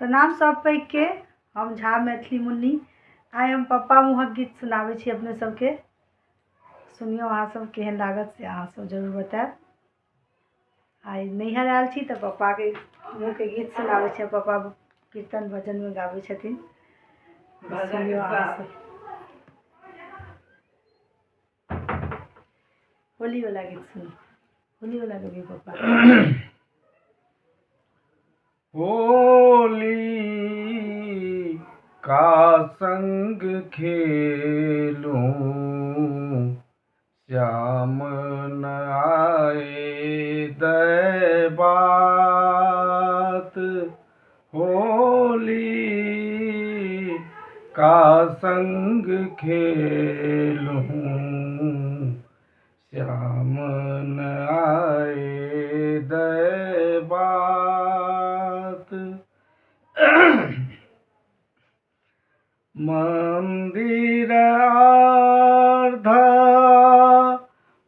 प्रणाम सब पैघ के। हम झा मैथिली मुन्नी। आइ हम पप्पा मुहक गीत सुनाबै छी अपने सबके। सुनियो अहाँ सब केहन लागत से अहाँ सब जरूर बताएब। आइ नैहर आयल छी तऽ पप्पा के मुँह के गीत सुनाबै छी। पप्पा कीर्तन भजन में गाबै छथिन। सुनियो अहाँ सब। होली वाला गीत सुनो। होली वाला गीत पप्पा। होली का संग खेलूं श्याम न आए दै बात। होली का संग खेलूं श्याम न आए दै बात। मंदिर अर्धा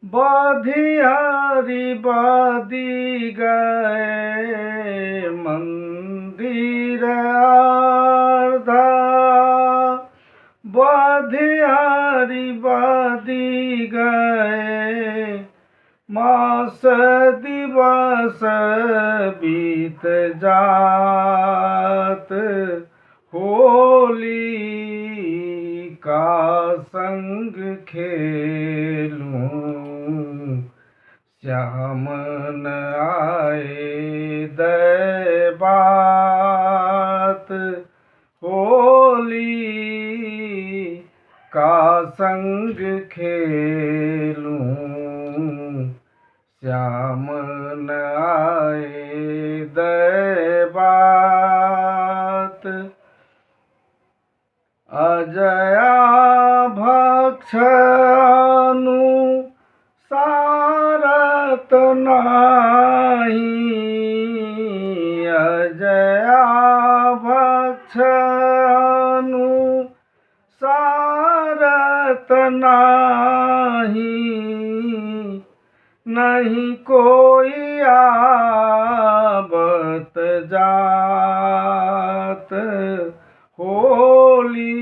बधियारी बदी गए। मंदिर अर्धा बधियारी बदी गए। मास दिवस बीत जात। होली का संग खेलूं श्याम न आए दै बात। होली का संग खेलूं श्याम न आए दै बात। अजया भक्ष सारत नाही। अजया भक्ष सारत नाही। नहीं कोई आवत जात। होली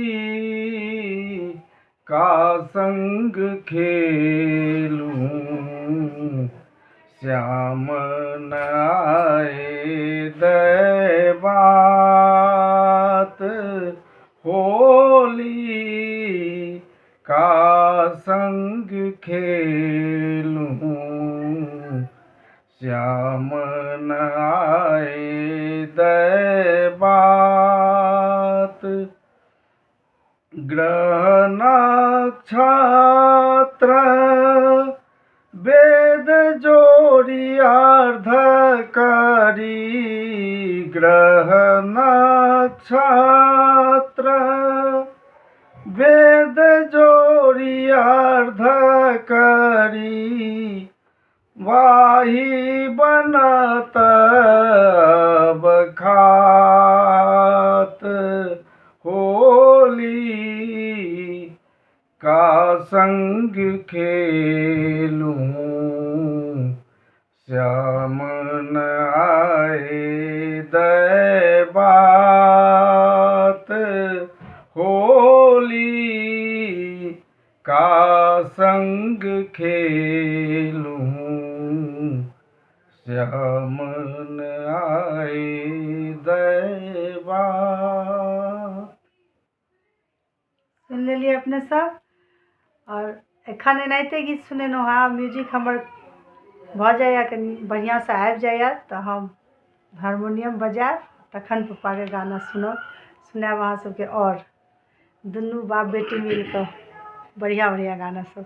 का संग खेलूं श्याम न आए दै बात। होली का संग खेलूं श्याम न आए दै बात। ग्रह नक्षत्र वेद जोड़ी अर्ध करी। ग्रह नक्षत्र वेद जोड़ी अर्ध करी। वाही बनत बखात। होली का संग खेलूं श्याम न आए दै बात। होली का संग खेलूं श्याम न आए दै बात। सुन लेलिए अपने सब। और एखन एनाहिते गीत सुनेलहुँ हाँ। म्यूजिक हमर भऽ जाइए कनि बढ़िआँ से आबि जाइए तऽ हम हारमोनियम बजायब तखन पप्पाके गाना सुनायब अहाँ सबके। और दुनू बाप बेटी मिल कऽ बढ़िआँ बढ़िआँ गाना सब।